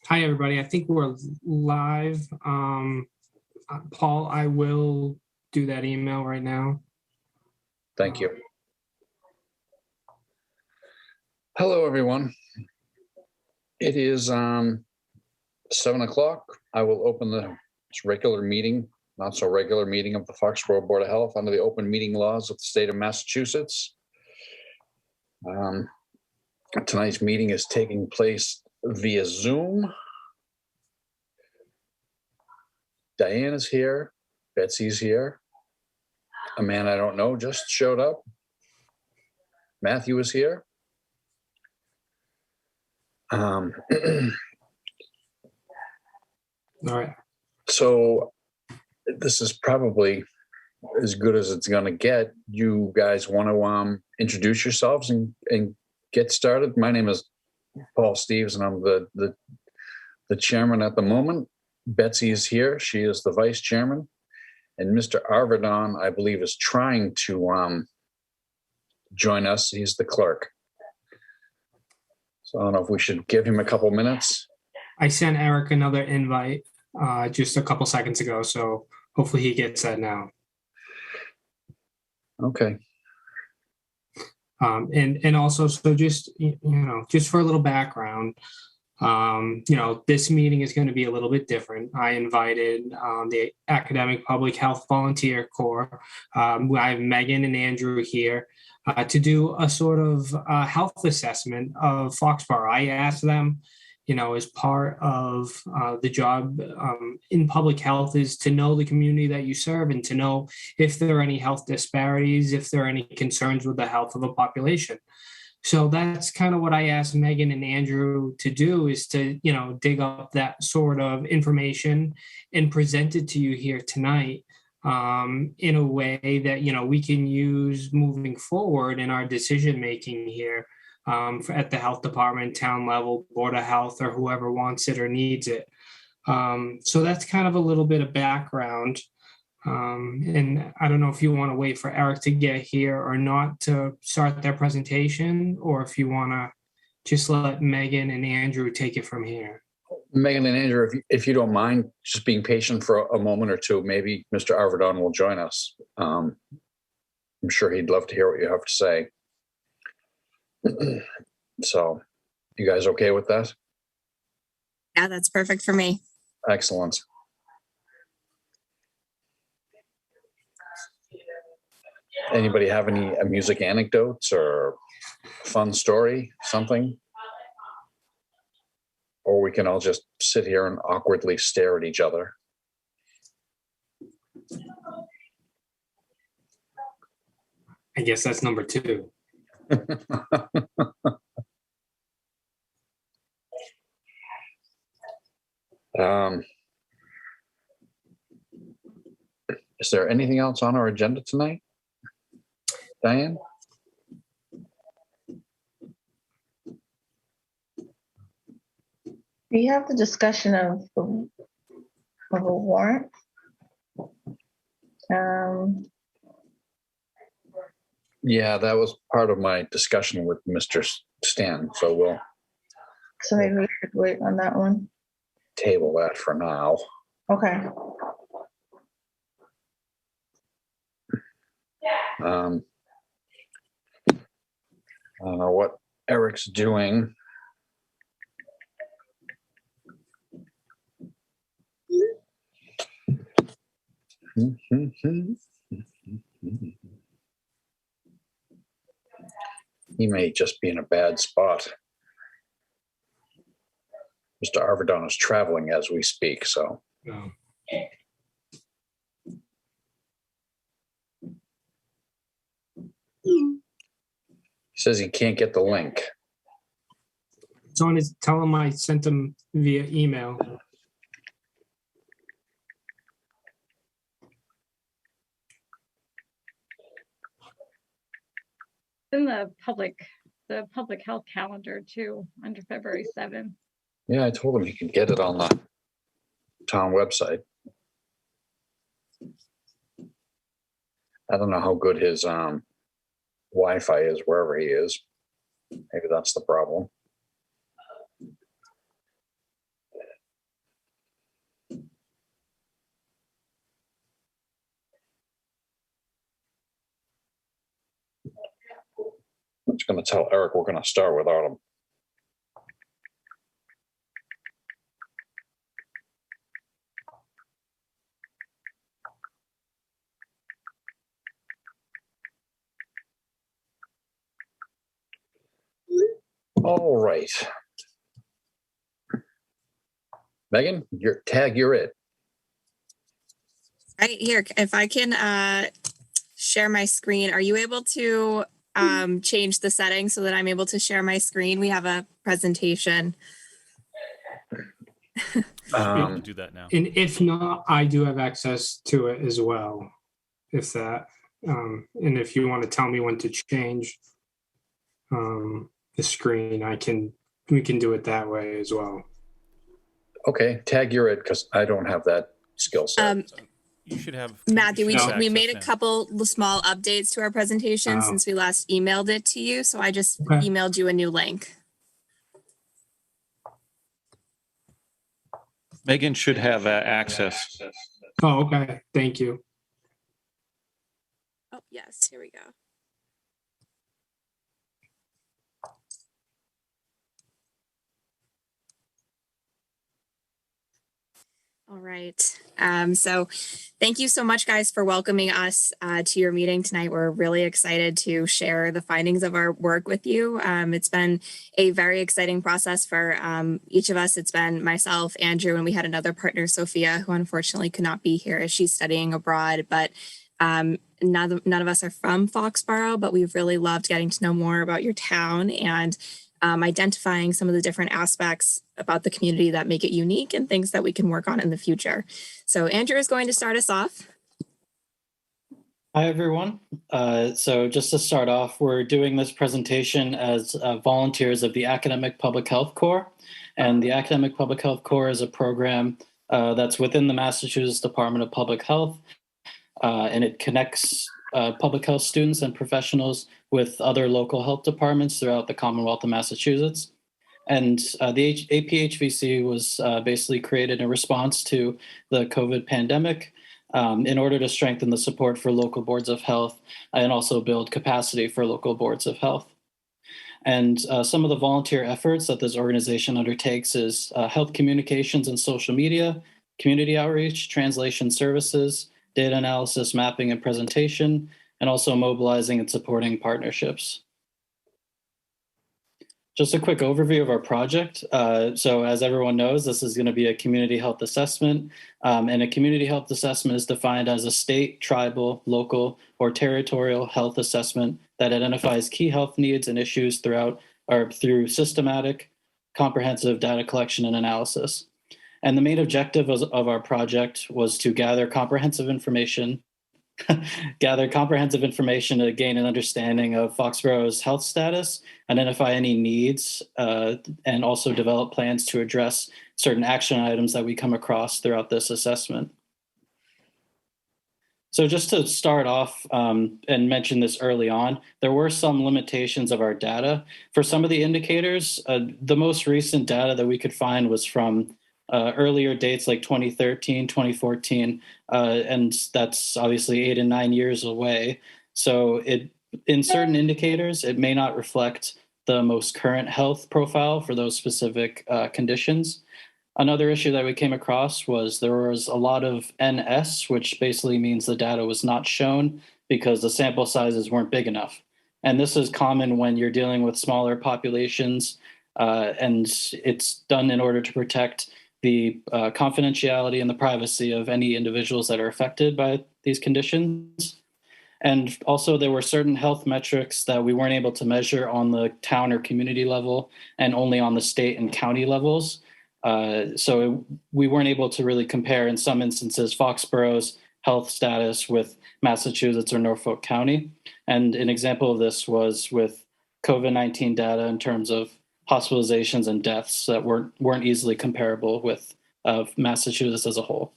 Hi, everybody. I think we're live. Paul, I will do that email right now. Thank you. Hello, everyone. It is 7 o'clock. I will open the regular meeting, not so regular meeting of the Foxboro Board of Health under the open meeting laws of the state of Massachusetts. Tonight's meeting is taking place via Zoom. Diane is here. Betsy's here. A man I don't know just showed up. Matthew is here. All right. So this is probably as good as it's going to get. You guys want to introduce yourselves and get started? My name is Paul Steves, and I'm the chairman at the moment. Betsy is here. She is the vice chairman. And Mr. Arvidon, I believe, is trying to join us. He's the clerk. So I don't know if we should give him a couple minutes. I sent Eric another invite just a couple seconds ago, so hopefully he gets that now. Okay. And also, so just, just for a little background, this meeting is going to be a little bit different. I invited the Academic Public Health Volunteer Corps. I have Megan and Andrew here to do a sort of health assessment of Foxborough. I asked them, as part of the job in public health is to know the community that you serve and to know if there are any health disparities, if there are any concerns with the health of a population. So that's kind of what I asked Megan and Andrew to do, is to, dig up that sort of information and present it to you here tonight in a way that, we can use moving forward in our decision-making here at the health department, town level, Board of Health, or whoever wants it or needs it. So that's kind of a little bit of background. And I don't know if you want to wait for Eric to get here or not to start their presentation, or if you want to just let Megan and Andrew take it from here. Megan and Andrew, if you don't mind just being patient for a moment or two, maybe Mr. Arvidon will join us. I'm sure he'd love to hear what you have to say. So, you guys okay with that? Yeah, that's perfect for me. Excellent. Anybody have any music anecdotes or fun story, something? Or we can all just sit here and awkwardly stare at each other. I guess that's number 2. Is there anything else on our agenda tonight? Diane? We have the discussion of a warrant. Yeah, that was part of my discussion with Mr. Stan, so So maybe we should wait on that one. Table that for now. Okay. I don't know what Eric's doing. He may just be in a bad spot. Mr. Arvidon is traveling as we speak, so. Oh. He says he can't get the link. It's on his, tell him I sent him via email. In the public health calendar too, under February 7th. Yeah, I told him he could get it on the town website. I don't know how good his Wi-Fi is wherever he is. Maybe that's the problem. just going to tell Eric we're going to start without him. All right. Megan, you're it. Right here, if I can share my screen, are you able to change the settings so that I'm able to share my screen? We have a presentation. Should be able to do that now. And if not, I do have access to it as well. If that, and if you want to tell me when to change the screen, we can do it that way as well. Okay, Tag, you're it, because I don't have that skill set. You should have. Matthew, you should have we access made a now. couple small updates to our presentation since we last emailed it to you. So I just emailed you a new link. Megan should have access. Oh, okay. Thank you. Oh, yes, here we go. All right. So thank you so much, guys, for welcoming us to your meeting tonight. We're really excited to share the findings of our work with you. It's been a very exciting process for each of us. It's been myself, Andrew, and we had another partner, Sophia, who unfortunately could not be here as she's studying abroad. But none of us are from Foxborough, but we've really loved getting to know more about your town and identifying some of the different aspects about the community that make it unique and things that we can work on in the future. So Andrew is going to start us off. Hi, everyone. So just to start off, we're doing this presentation as volunteers of the Academic Public Health Corps. And the Academic Public Health Corps is a program that's within the Massachusetts Department of Public Health. And it connects public health students and professionals with other local health departments throughout the Commonwealth of Massachusetts. And the APHVC was basically created in response to the COVID pandemic in order to strengthen the support for local boards of health and also build capacity for local boards of health. And some of the volunteer efforts that this organization undertakes is health communications and social media, community outreach, translation services, data analysis, mapping, and presentation, and also mobilizing and supporting partnerships. Just a quick overview of our project. So as everyone knows, this is going to be a community health assessment. And a community health assessment is defined as a state, tribal, local, or territorial health assessment that identifies key health needs and issues through systematic, comprehensive data collection and analysis. And the main objective of our project was to gather comprehensive information to gain an understanding of Foxborough's health status, identify any needs, and also develop plans to address certain action items that we come across throughout this assessment. So just to start off and mention this early on, there were some limitations of our data. For some of the indicators, the most recent data that we could find was from earlier dates like 2013, 2014, and that's obviously 8 and 9 years away. So in certain indicators, it may not reflect the most current health profile for those specific conditions. Another issue that we came across was there was a lot of NS, which basically means the data was not shown because the sample sizes weren't big enough. And this is common when you're dealing with smaller populations, and it's done in order to protect the confidentiality and the privacy of any individuals that are affected by these conditions. And also there were certain health metrics that we weren't able to measure on the town or community level and only on the state and county levels. So we weren't able to really compare, in some instances, Foxborough's health status with Massachusetts or Norfolk County. And an example of this was with COVID-19 data in terms of hospitalizations and deaths that weren't easily comparable with Massachusetts as a whole.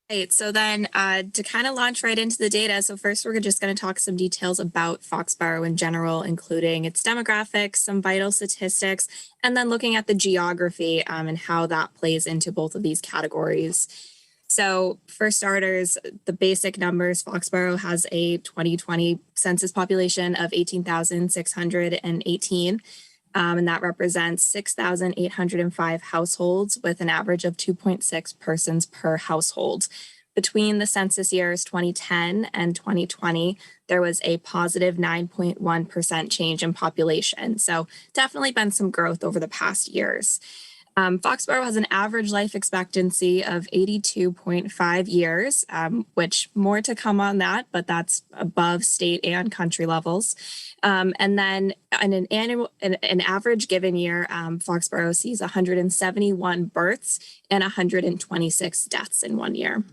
Right, so then to kind of launch right into the data, so first we're just going to talk some details about Foxborough in general, including its demographics, some vital statistics, and then looking at the geography and how that plays into both of these categories. So for starters, the basic numbers, Foxborough has a 2020 census population of 18,618. And that represents 6,805 households with an average of 2.6 persons per household. Between the census years 2010 and 2020, there was a positive 9.1% change in population. So definitely been some growth over the past years. Foxborough has an average life expectancy of 82.5 years, which more to come on that, but that's above state and country levels. And then in an average given year, Foxborough sees 171 births and 126 deaths in 1 year.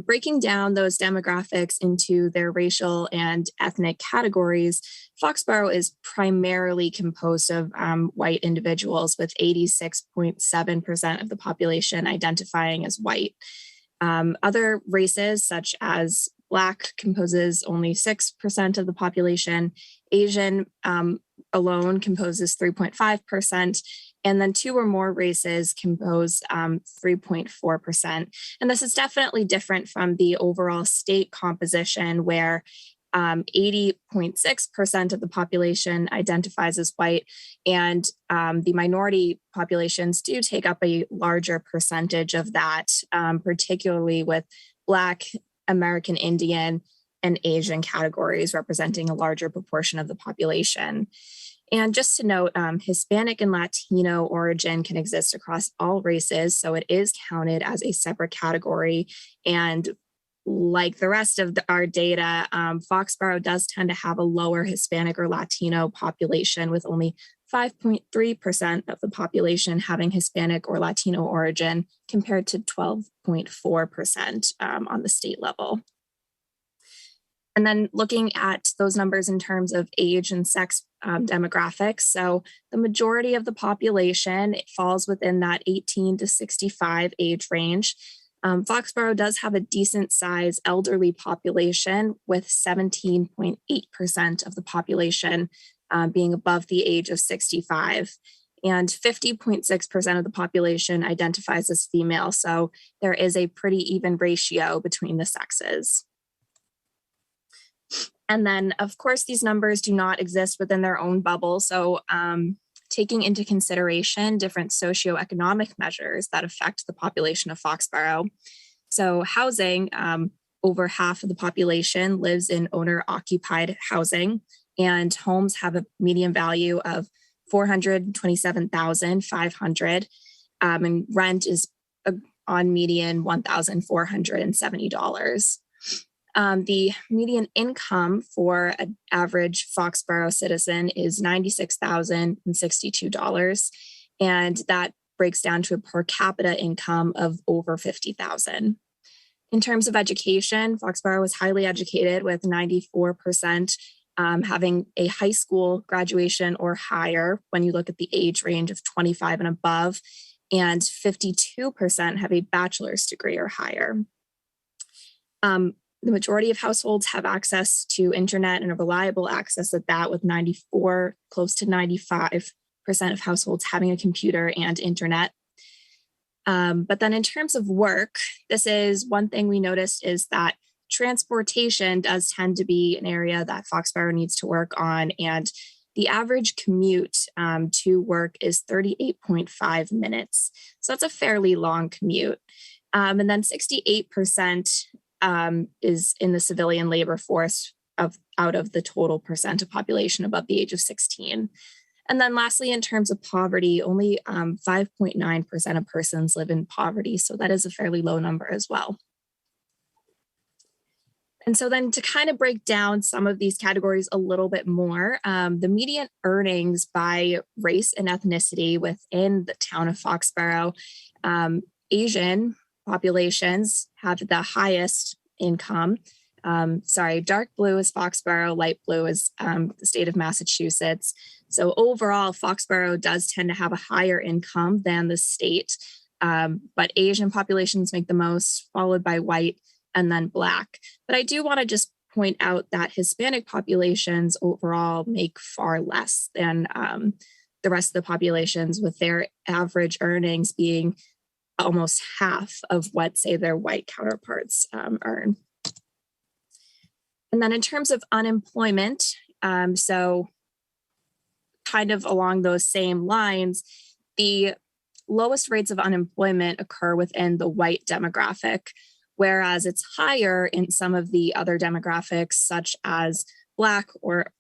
Breaking down those demographics into their racial and ethnic categories, Foxborough is primarily composed of white individuals, with 86.7% of the population identifying as white. Other races, such as Black, composes only 6% of the population. Asian alone composes 3.5%. And then two or more races compose 3.4%. And this is definitely different from the overall state composition, where 80.6% of the population identifies as white, and the minority populations do take up a larger percentage of that, particularly with Black, American Indian, and Asian categories representing a larger proportion of the population. And just to note, Hispanic and Latino origin can exist across all races, so it is counted as a separate category. And like the rest of our data, Foxborough does tend to have a lower Hispanic or Latino population, with only 5.3% of the population having Hispanic or Latino origin, compared to 12.4% on the state level. And then looking at those numbers in terms of age and sex demographics. So the majority of the population falls within that 18 to 65 age range. Foxborough does have a decent size elderly population, with 17.8% of the population being above the age of 65. And 50.6% of the population identifies as female. So there is a pretty even ratio between the sexes. And then, of course, these numbers do not exist within their own bubble. So taking into consideration different socioeconomic measures that affect the population of Foxborough. So housing, over half of the population lives in owner-occupied housing, and homes have a median value of $427,500, and rent is on median $1,470. The median income for an average Foxborough citizen is $96,062, and that breaks down to a per capita income of over $50,000. In terms of education, Foxborough is highly educated, with 94% having a high school graduation or higher when you look at the age range of 25 and above, and 52% have a bachelor's degree or higher. The majority of households have access to internet, and a reliable access at that, with 94, close to 95% of households having a computer and internet. But then in terms of work, this is one thing we noticed, is that transportation does tend to be an area that Foxborough needs to work on. And the average commute to work is 38.5 minutes. So that's a fairly long commute. And then 68% is in the civilian labor force out of the total percent of population above the age of 16. And then lastly, in terms of poverty, only 5.9% of persons live in poverty. So that is a fairly low number as well. And so then to kind of break down some of these categories a little bit more, the median earnings by race and ethnicity within the town of Foxborough, Asian populations have the highest income. Dark blue is Foxborough, light blue is the state of Massachusetts. So overall, Foxborough does tend to have a higher income than the state, but Asian populations make the most, followed by white and then Black. But I do want to just point out that Hispanic populations overall make far less than the rest of the populations, with their average earnings being almost half of what, say, their white counterparts earn. And then in terms of unemployment, so kind of along those same lines, the lowest rates of unemployment occur within the white demographic, whereas it's higher in some of the other demographics, such as Black or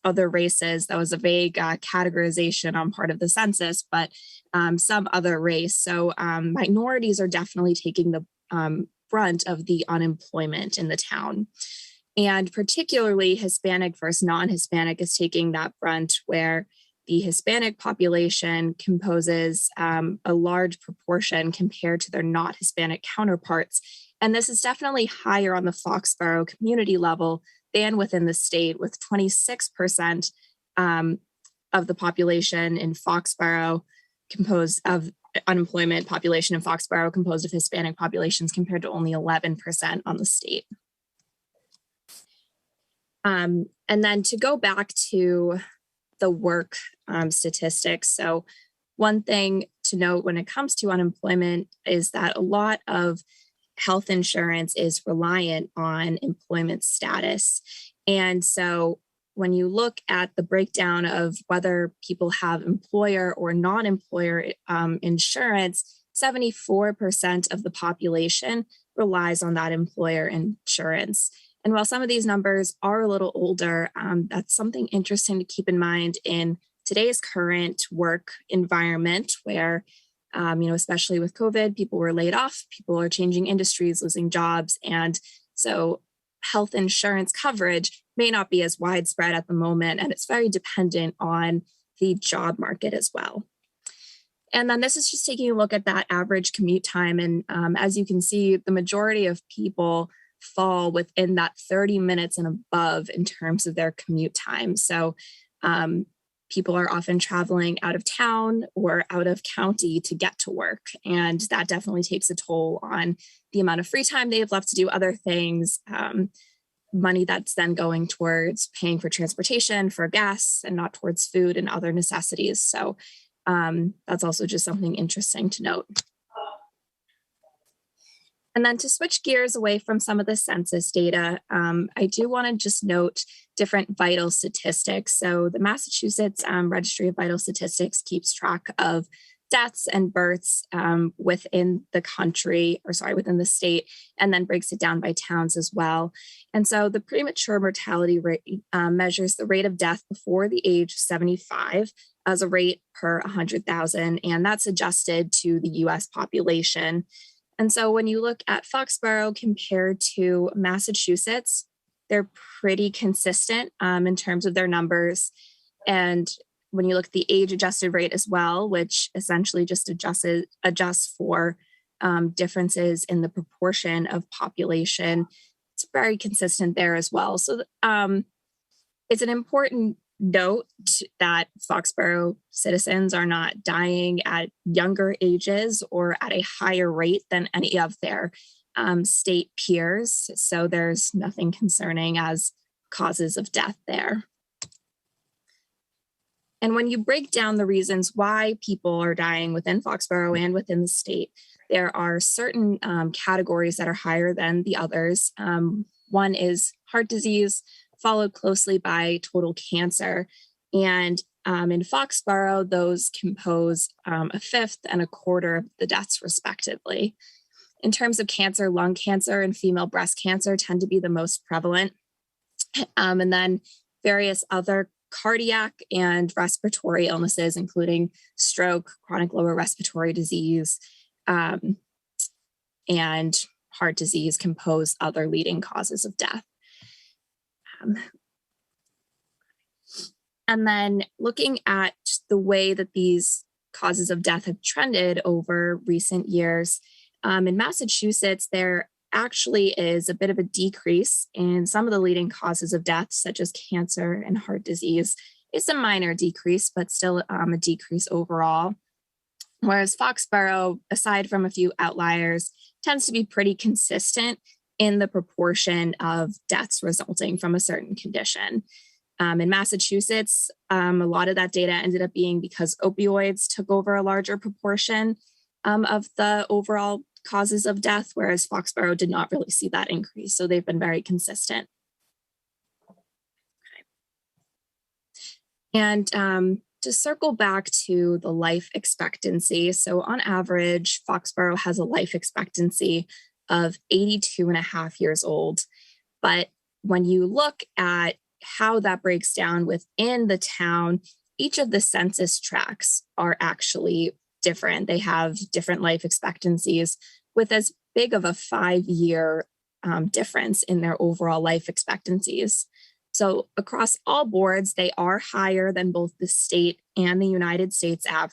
other races. That was a vague categorization on part of the census, but some other race. So minorities are definitely taking the brunt of the unemployment in the town. And particularly Hispanic versus non-Hispanic is taking that brunt, where the Hispanic population composes a large proportion compared to their not Hispanic counterparts. And this is definitely higher on the Foxborough community level than within the state, with 26% of the population in Foxborough composed of unemployment population in Foxborough composed of Hispanic populations, compared to only 11% on the state. And then to go back to the work statistics. So one thing to note when it comes to unemployment is that a lot of health insurance is reliant on employment status. And so when you look at the breakdown of whether people have employer or non-employer insurance, 74% of the population relies on that employer insurance. And while some of these numbers are a little older, that's something interesting to keep in mind in today's current work environment, where, especially with COVID, people were laid off, people are changing industries, losing jobs. And so health insurance coverage may not be as widespread at the moment, and it's very dependent on the job market as well. And then this is just taking a look at that average commute time. And as you can see, the majority of people fall within that 30 minutes and above in terms of their commute time. So people are often traveling out of town or out of county to get to work. And that definitely takes a toll on the amount of free time they have left to do other things, money that's then going towards paying for transportation, for gas, and not towards food and other necessities. So that's also just something interesting to note. And then to switch gears away from some of the census data, I do want to just note different vital statistics. So the Massachusetts Registry of Vital Statistics keeps track of deaths and births within the within the state, and then breaks it down by towns as well. And so the premature mortality rate measures the rate of death before the age of 75 as a rate per 100,000, and that's adjusted to the US population. And so when you look at Foxborough compared to Massachusetts, they're pretty consistent in terms of their numbers. And when you look at the age adjusted rate as well, which essentially just adjusts for differences in the proportion of population, it's very consistent there as well. So it's an important note that Foxborough citizens are not dying at younger ages or at a higher rate than any of their state peers. So there's nothing concerning as causes of death there. And when you break down the reasons why people are dying within Foxborough and within the state, there are certain categories that are higher than the others. One is heart disease, followed closely by total cancer. And in Foxborough, those compose a fifth and a quarter of the deaths, respectively. In terms of cancer, lung cancer and female breast cancer tend to be the most prevalent. And then various other cardiac and respiratory illnesses, including stroke, chronic lower respiratory disease, and heart disease, compose other leading causes of death. And then looking at the way that these causes of death have trended over recent years, in Massachusetts, there actually is a bit of a decrease in some of the leading causes of death, such as cancer and heart disease. It's a minor decrease, but still a decrease overall. Whereas Foxborough, aside from a few outliers, tends to be pretty consistent in the proportion of deaths resulting from a certain condition. In Massachusetts, a lot of that data ended up being because opioids took over a larger proportion. of the overall causes of death, whereas Foxborough did not really see that increase. So they've been very consistent. And to circle back to the life expectancy. So on average, Foxborough has a life expectancy of 82 and a half years old. But when you look at how that breaks down within the town, each of the census tracts are actually different. They have different life expectancies with as big of a 5-year difference in their overall life expectancies. So across all boards, they are higher than both the state and the United States average.